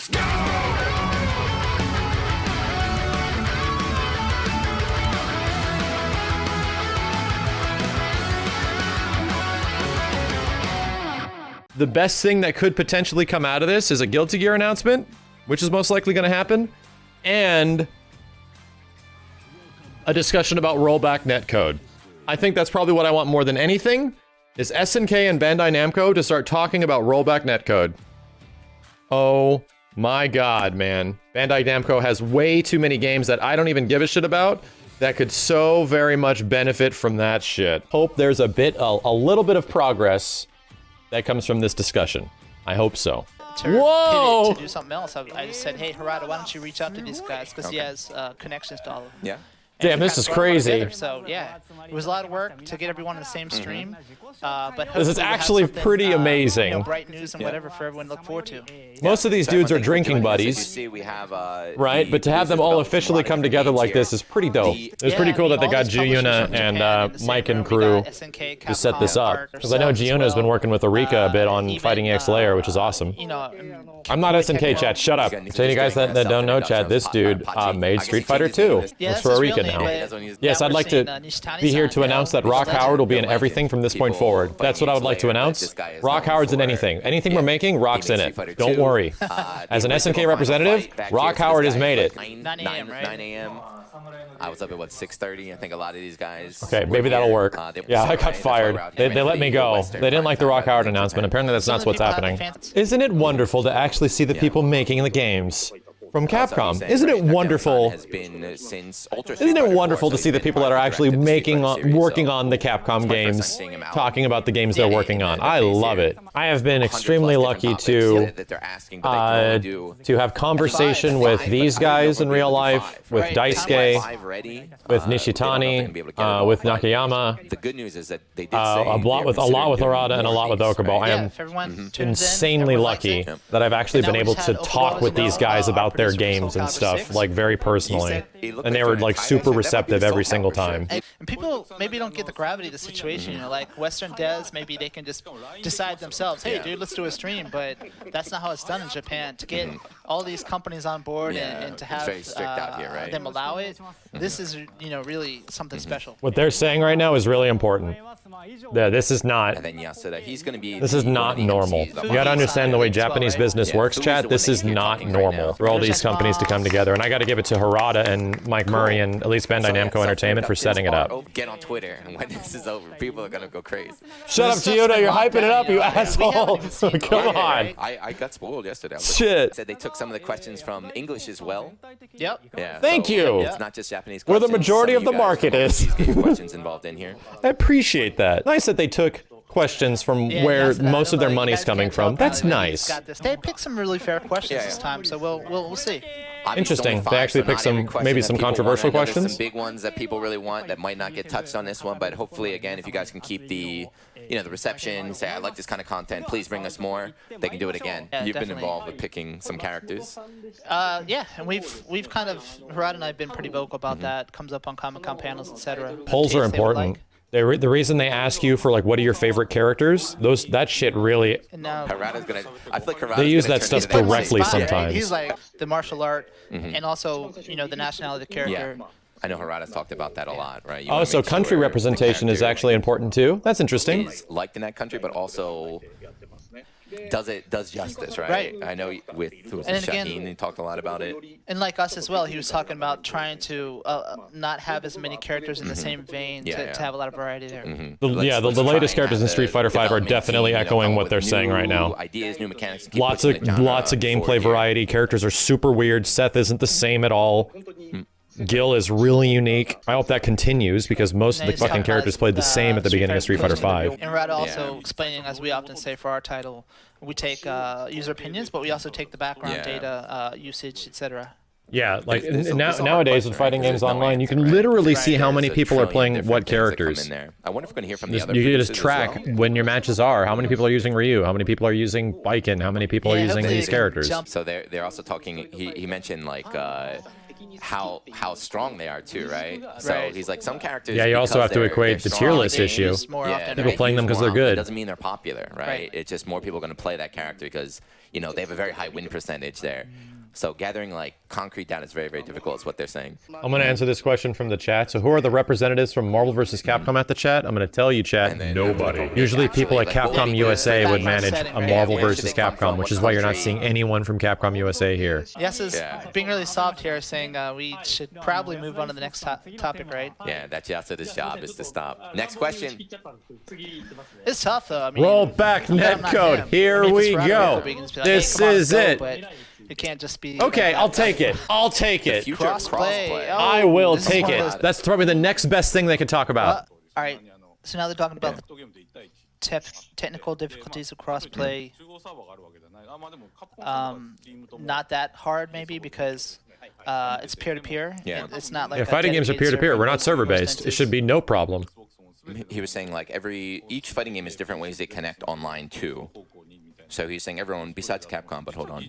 Let's go! The best thing that could potentially come out of this is a Guilty Gear announcement, which is most likely going to happen, and a discussion about rollback netcode. I think that's probably what I want more than anything, is SNK and Bandai Namco to start talking about rollback netcode. Oh my god, man. Bandai Namco has way too many games that I don't even give a shit about that could so very much benefit from that shit. Hope there's a little bit of progress that comes from this discussion. I hope so. Whoa! To do something else, I just said, hey, Harada, why don't you reach out to these guys? Because he has connections to all of them. Yeah. Damn, this is crazy. So yeah, it was a lot of work to get everyone on the same stream. But this is actually pretty amazing. You know, bright news and whatever for everyone to look forward to. Most of these dudes are drinking buddies, right? But to have them all officially come together like this is pretty dope. It was pretty cool that they got Giuna and Mike and crew to set this up. Because I know Giuna's been working with Arika a bit on Fighting EX Layer, which is awesome. I'm not SNK, chat. Shut up. To you guys that don't know, chat, this dude made Street Fighter 2. That's for Arika now. Yes, I'd like to be here to announce that Rock Howard will be in everything from this point forward. That's what I would like to announce. Rock Howard's in anything. Anything we're making, Rock's in it. Don't worry. As an SNK representative, Rock Howard has made it. 9 a.m. I was up at, what, 6:30? I think a lot of these guys... Okay, maybe that'll work. Yeah, I got fired. They let me go. They didn't like the Rock Howard announcement. Apparently that's not what's happening. Isn't it wonderful to actually see the people making the games from Capcom? Isn't it wonderful? Isn't it wonderful to see the people that are actually working on the Capcom games, talking about the games they're working on? I love it. I have been extremely lucky to have conversation with these guys in real life, with Daisuke, with Nishitani, with Nakayama. The good news is that they did a lot with Harada and a lot with Okubo. I am insanely lucky that I've actually been able to talk with these guys about their games and stuff, like very personally, and they were like super receptive every single time. And people maybe don't get the gravity of the situation, you know, like Western devs, maybe they can just decide themselves, hey dude, let's do a stream, but that's not how it's done in Japan. To get all these companies on board and to have them allow it, this is, you know, really something special. What they're saying right now is really important. Yeah, this is not. And then Yasuda, he's going to be. This is not normal. You gotta understand the way Japanese business works, chat. This is not normal for all these companies to come together, and I gotta give it to Harada and Mike Murray and at least Bandai Namco Entertainment for setting it up. Get on Twitter, and when this is over, people are gonna go crazy. Shut up, Giuda, you're hyping it up, you asshole. Come on. I got spoiled yesterday. Shit. Said they took some of the questions from English as well. Yep. Yeah. Thank you. It's not just Japanese Where questions. the majority of the market is. Questions involved in here. I appreciate that. Nice that they took questions from where most of their money's coming from. That's nice. They picked some really fair questions this time, so we'll see. Interesting. They actually picked some, maybe some controversial questions. Some big ones that people really want that might not get touched on this one, but hopefully, again, if you guys can keep the, you know, the reception, say I like this kind of content, please bring us more. They can do it again. You've been involved with picking some characters. Yeah, and we've kind of, Harada and I have been pretty vocal about that. Comes up on Comic-Con panels, etc. Polls are important. The reason they ask you for like, what are your favorite characters? That shit really. Harada's gonna. I feel like Harada's they use that stuff directly sometimes. He's like the martial art, and also, you know, the nationality of the character. Yeah. I know Harada's talked about that a lot, right? Oh, so country representation is actually important too. That's interesting. Is liked in that country, but also does justice, right? I know with Shaheen, he talked a lot about it. And like us as well, he was talking about trying to not have as many characters in the same vein to have a lot of variety there. The latest characters in Street Fighter V are definitely echoing what they're saying right now. Ideas, new mechanics. Lots of gameplay variety. Characters are super weird. Seth isn't the same at all. Gil is really unique. I hope that continues because most of the fucking characters played the same at the beginning of Street Fighter V. And Rad also explaining, as we often say for our title, we take user opinions, but we also take the background data, usage, etc. Yeah, like nowadays with fighting games online, you can literally see how many people are playing what characters. I wonder if we're going to hear from the other. You can just track when your matches are. How many people are using Ryu? How many people are using Baiken? How many people are using these characters? So they're also talking. He mentioned like how strong they are too, right? So he's like, some characters. Yeah, you also have to equate the tier list issue. Yeah, people playing them because they're good. It doesn't mean they're popular, right? It's just more people are going to play that character because they have a very high win percentage there. So gathering like concrete data is very, very difficult is what they're saying. I'm going to answer this question from the chat. So who are the representatives from Marvel vs. Capcom at the chat? I'm going to tell you, chat, nobody. Usually people at Capcom USA would manage a Marvel vs. Capcom, which is why you're not seeing anyone from Capcom USA here. Yes is being really soft here, saying we should probably move on to the next topic, right? Yeah, that's Yasuda's job is to stop. Next question. It's tough though. I mean, Rollback netcode. Here we go. This is it. It can't just be. Okay, I'll take it. I'll take it. Crossplay. Oh, I will take it. That's probably the next best thing they could talk about. All right. So now they're talking about the technical difficulties of crossplay. Not that hard, maybe, because it's peer-to-peer. Yeah. It's not like fighting games are peer-to-peer. We're not server-based. It should be no problem. He was saying like each fighting game is different ways they connect online too. So he's saying everyone besides Capcom, but hold on.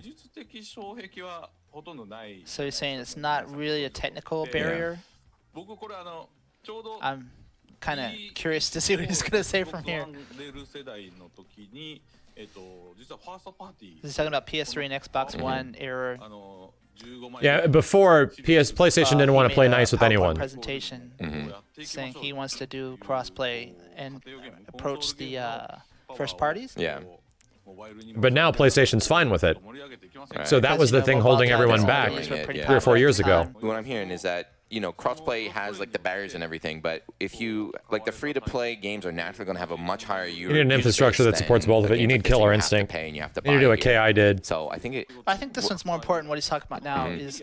So he's saying it's not really a technical barrier. I'm kind of curious to see what he's going to say from here. He's talking about PS3 and Xbox One error. Yeah, before PlayStation didn't want to play nice with anyone. Presentation saying he wants to do crossplay and approach the first parties. Yeah. But now PlayStation's fine with it. Right. So that was the thing holding everyone back 3 or 4 years ago. What I'm hearing is that, crossplay has like the barriers and everything, but if you, like the free-to-play games are naturally going to have a much higher You need an infrastructure that supports both of it. You need Killer Instinct. You have to You need to do what KI did. So I think this one's more important. What he's talking about now is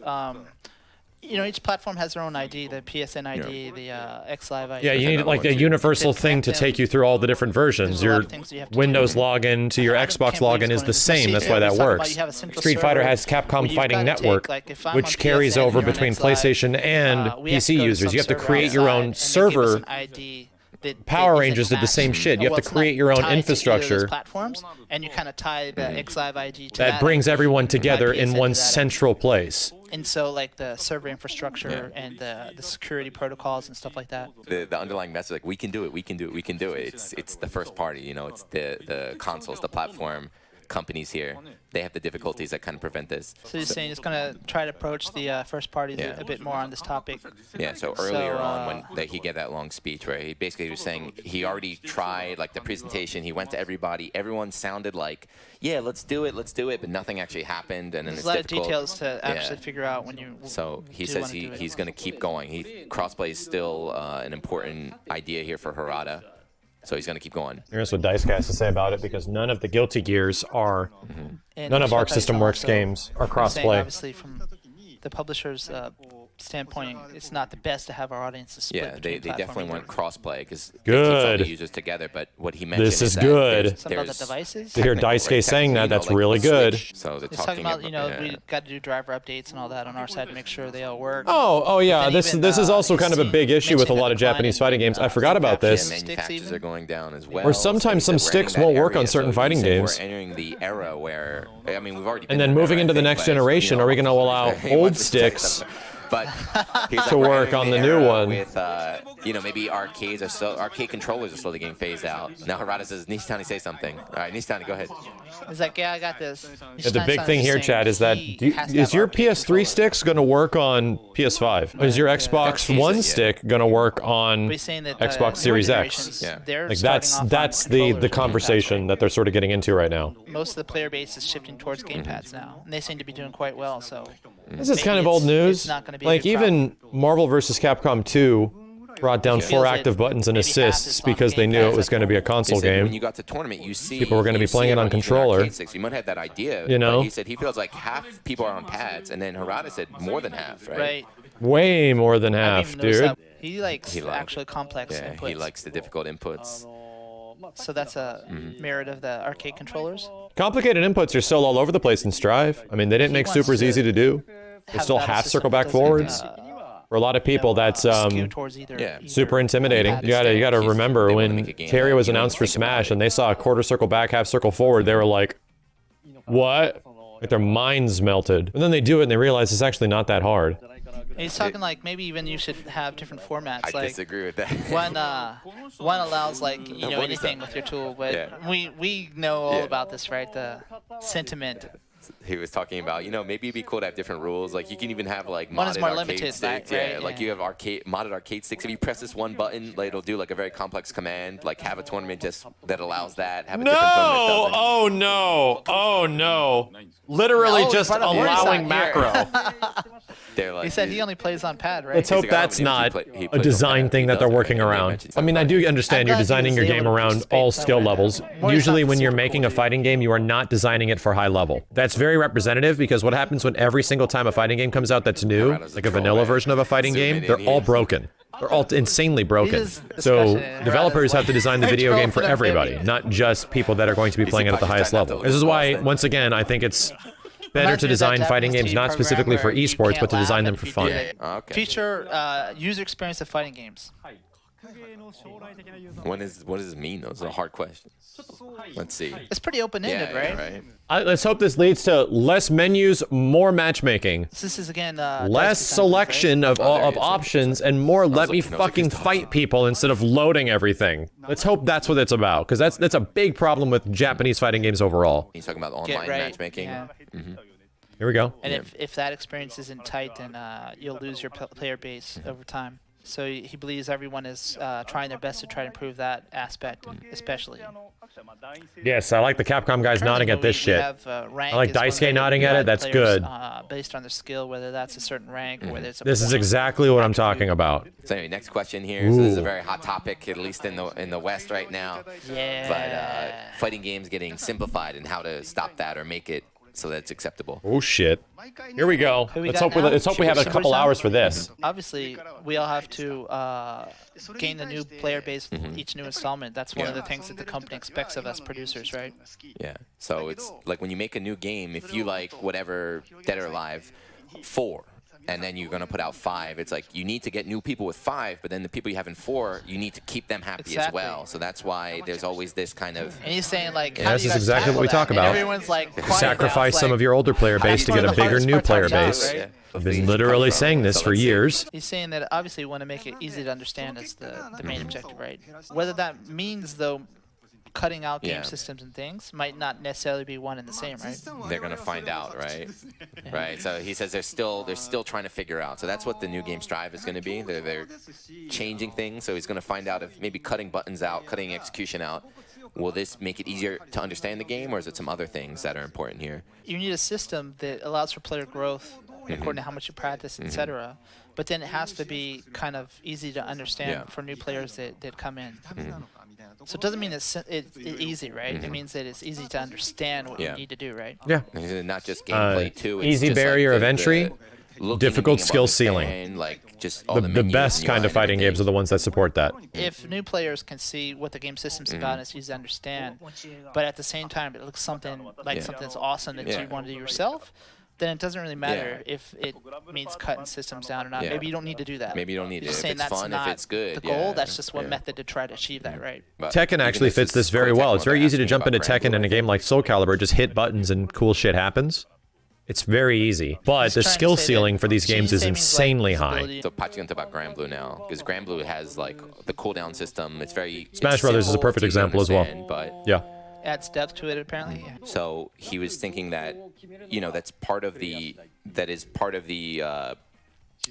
each platform has their own ID, the PSN ID, the XLive ID. Yeah, you need like a universal thing to take you through all the different versions. Your Windows login to your Xbox login is the same. That's why that works. Street Fighter has Capcom Fighting Network, which carries over between PlayStation and PC users. You have to create your own server. Power Rangers did the same shit. You have to create your own infrastructure platforms, and you kind of tie the XLive ID to that brings everyone together in one central place. And so, like the server infrastructure and the security protocols and stuff like that. The underlying message, like we can do it, we can do it, we can do it. It's the first party, it's the consoles, the platform companies here. They have the difficulties that kind of prevent this. So you're saying it's going to try to approach the first parties a bit more on this topic. Yeah, so earlier on when he gave that long speech where he basically was saying he already tried like the presentation, he went to everybody, everyone sounded like, yeah, let's do it, but nothing actually happened, and then There's it's a lot difficult. of details to actually figure out when you So he says he's going to keep going. Crossplay is still an important idea here for Harada. So he's going to keep going. Here's what Dice has to say about it, because none of the Guilty Gears are, none of Arc System Works games are crossplay. Obviously, from the publisher's standpoint, it's not the best to have our audiences split. Yeah, they definitely want crossplay because good. They keep all the users together. But what he mentioned is good. Something about the devices. To hear Daisuke saying that, that's really good. So they're talking about we got to do driver updates and all that on our side to make sure they all work. Oh yeah. This is also kind of a big issue with a lot of Japanese fighting games. I forgot about this. Manufacturers are going down as well. Or sometimes some sticks won't work on certain fighting games. We're entering the era where we've already. And then moving into the next generation, are we going to allow old sticks? But to work on the new one. With maybe arcade controllers are slowly getting phased out. Now Harada says, Nishitani, say something. All right, Nishitani, go ahead. He's like, yeah, I got this. Yeah, the big thing here, Chad, is that is your PS3 sticks going to work on PS5? Is your Xbox One stick going to work on Xbox Series X? Yeah. Like that's the conversation that they're sort of getting into right now. Most of the player base is shifting towards gamepads now, and they seem to be doing quite well. So this is kind of old news. Like even Marvel vs. Capcom 2 brought down 4 active buttons and assists because they knew it was going to be a console game. When you got to tournament, you see people were going to be playing it on controller. You might have that idea, but he said he feels like half people are on pads, and then Harada said more than half, right? Way more than half, dude. He likes actually complex inputs. He likes the difficult inputs. So that's a merit of the arcade controllers. Complicated inputs are still all over the place in Strive. I mean, they didn't make supers easy to do. They're still half circle back forwards. For a lot of people, that's super intimidating. You gotta remember when Terry was announced for Smash and they saw a quarter circle back, half circle forward, they were like, "What?" Like their minds melted. And then they do it and they realize it's actually not that hard. And he's talking like maybe even you should have different formats. I like disagree with that. one allows like anything with your tool, but we know all about this, right? The sentiment. He was talking about, maybe it'd be cool to have different rules. Like you can even have like One is modded more arcade limited, sticks. right? Like you have modded arcade sticks. If you press this one button, like, it'll do like a very complex command. Like have a tournament just that allows that. Have a different tournament that doesn't. Oh no! Oh no! Literally just allowing macro. Like, he said he only plays on pad, right? Let's hope that's not a design thing that they're working around. I mean, I do understand you're designing your game around all skill levels. Usually when you're making a fighting game, you are not designing it for high level. That's very representative because what happens when every single time a fighting game comes out that's new, like a vanilla version of a fighting game, they're all broken. They're all insanely broken. So developers have to design the video game for everybody, not just people that are going to be playing it at the highest level. This is why, once again, I think it's better to design fighting games not specifically for esports, but to design them for fun. Feature user experience of fighting games. What does this mean, though? It's a hard question. Let's see. It's pretty open-ended, right? Let's hope this leads to less menus, more matchmaking. This is, again, less selection of options, and more let me fucking fight people instead of loading everything. Let's hope that's what it's about, because that's a big problem with Japanese fighting games overall. He's talking about online matchmaking. Yeah. Here we go. And if that experience isn't tight, then you'll lose your player base over time. So he believes everyone is trying their best to try to improve that aspect, especially. Yes, I like the Capcom guys nodding at this shit. I like Daisuke nodding at it. That's good. Based on their skill, whether that's a certain rank or whether it's a This is exactly what I'm talking about. So anyway, next question here. So this is a very hot topic, at least in the West right now. Yeah. But fighting games getting simplified and how to stop that or make it so that it's acceptable. Oh shit. Here we go. Let's hope we have a couple hours for this. Obviously, we all have to gain the new player base with each new installment. That's one of the things that the company expects of us producers, right? Yeah. So it's like when you make a new game, if you like whatever Dead or Alive 4, and then you're going to put out 5, it's like you need to get new people with 5, but then the people you have in 4, you need to keep them happy as well. So that's why there's always this kind of... And he's saying, like, this is exactly what we talk about. Everyone's like, sacrifice some of your older player base to get a bigger new player base. I've been literally saying this for years. He's saying that obviously we want to make it easy to understand is the main objective, right? Whether that means, though, cutting out game systems and things might not necessarily be one and the same, right? They're gonna find out, right? Right. So he says they're still trying to figure out. So that's what the new game Strive is gonna be. They're changing things. So he's gonna find out if maybe cutting buttons out, cutting execution out. Will this make it easier to understand the game, or is it some other things that are important here? You need a system that allows for player growth according to how much you practice, etc. But then it has to be kind of easy to understand for new players that come in. So it doesn't mean it's easy, right? It means that it's easy to understand what you need to do, right? Yeah. Not just gameplay too. Easy barrier of entry, difficult skill ceiling. Like just the best kind of fighting games are the ones that support that. If new players can see what the game system's about and it's easy to understand, but at the same time it looks something like something that's awesome that you want to do yourself, then it doesn't really matter if it means cutting systems down or not. Maybe you don't need to do that. Maybe you don't need You're it. just If saying it's that's fun, not if it's good. the goal. That's just one method to try to achieve that, right? But Tekken actually fits this very well. It's very easy to jump into Tekken in a game like Soul Calibur, just hit buttons and cool shit happens. It's very easy. But the skill ceiling for these games is insanely high. So Pachi's gonna talk about Grand Blue now, because Grand Blue has like the cooldown system. It's very Smash Brothers is a perfect example as well. But yeah. Adds depth to it apparently. So he was thinking that, that's part of the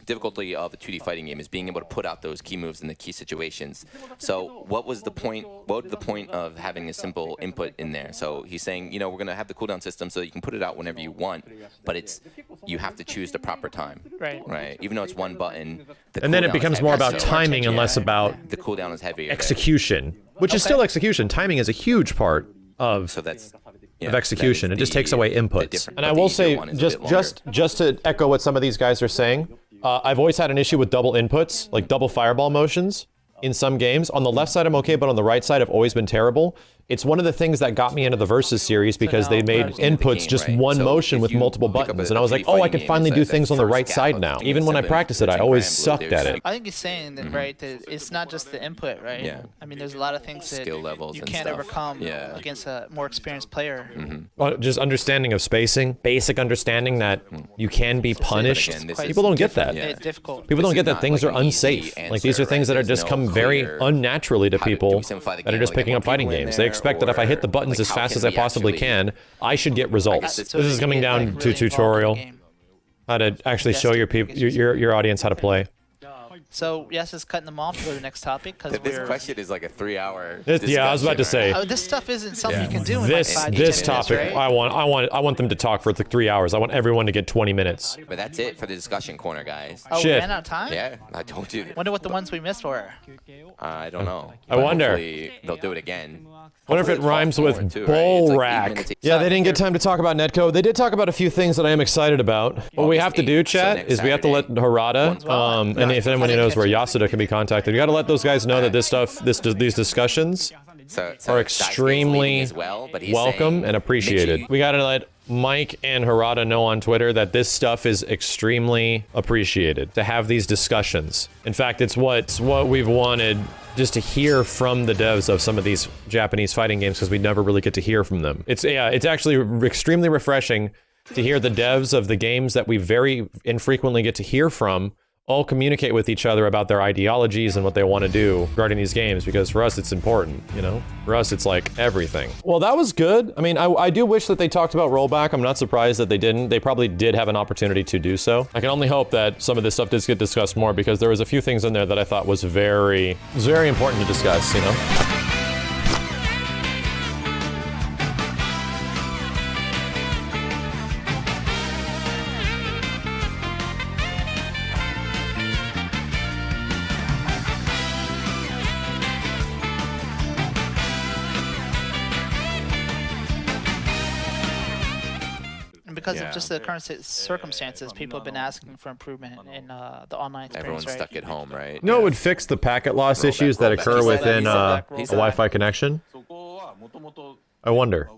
difficulty of a 2D fighting game is being able to put out those key moves in the key situations. So what was the point? What was the point of having a simple input in there? So he's saying, we're going to have the cooldown system so you can put it out whenever you want, but you have to choose the proper time. Right. Even though it's one button. And then it becomes more about timing and less about the cooldown is heavier. Execution, which is still execution. Timing is a huge part of execution. It just takes away inputs. And I will say, just to echo what some of these guys are saying, I've always had an issue with double inputs, like double fireball motions in some games. On the left side, I'm okay, but on the right side, I've always been terrible. It's one of the things that got me into the Versus series because they made inputs just one motion with multiple buttons. And I was like, oh, I could finally do things on the right side now. Even when I practice it, I always sucked at it. I think he's saying that, right, that it's not just the input, right? Yeah. I mean, there's a lot of things that skill levels you and can't stuff. overcome against a more experienced player. Well, just understanding of spacing, basic understanding that you can be punished. again, this People don't get that. Difficult. People don't This get is that not things like are an unsafe. easy Like these are answer, things right? that are There's just no come very clear, unnaturally to how do people we simplify the that are game? just Like, picking get up more fighting people in games. They there, expect that if I hit the or, buttons like, as how fast can as I we possibly actually- can, I should get results. So This is they coming get, down like, to really involved in the tutorial. game. How to actually show your people, your audience how to play. So Yes is cutting them off to go to the next topic because This we're. question is like a 3-hour. Yeah, I was about to say. Oh, this stuff isn't something you can do in This like 5 to 10 this minutes, topic, right? I want them to talk for 3 hours. I want everyone to get 20 minutes. But that's it for the discussion corner, guys. Oh, Shit. we ran out of time? Yeah, I told you. Wonder what the ones we missed were. I don't know. I But wonder. hopefully they'll do it again. Wonder if it Hopefully rhymes talk with more too, right? bull It's like 8 rack. minutes. Yeah, they didn't get time to talk about netcode. They did talk about a few things that I am excited about. What we have to do, August 8th, so chat, next is we have to let Saturday. Harada, and if anyone knows where Yasuda can be contacted, we got to let those guys know that this stuff, these discussions So are Daisuke's extremely leaving as well, but he's welcome saying, and appreciated. make sure We got to let Mike and Harada know on Twitter that this stuff is extremely appreciated, to have these discussions. In fact, it's what we've wanted, just to hear from the devs of some of these Japanese fighting games, because we never really get to hear from them. It's actually extremely refreshing to hear the devs of the games that we very infrequently get to hear from all communicate with each other about their ideologies and what they want to do regarding these games, because for us it's important, you know? For us it's like everything. Well, that was good. I mean, I do wish that they talked about rollback. I'm not surprised that they didn't. They probably did have an opportunity to do so. I can only hope that some of this stuff does get discussed more, because there was a few things in there that I thought was very important to discuss, you know? Because of just the current circumstances, people have been asking for improvement in the online experience, Everyone's right? stuck at home, right? You know, it would fix the packet loss issues that rollback. occur He said within that. a He said that. Wi-Fi connection? I wonder.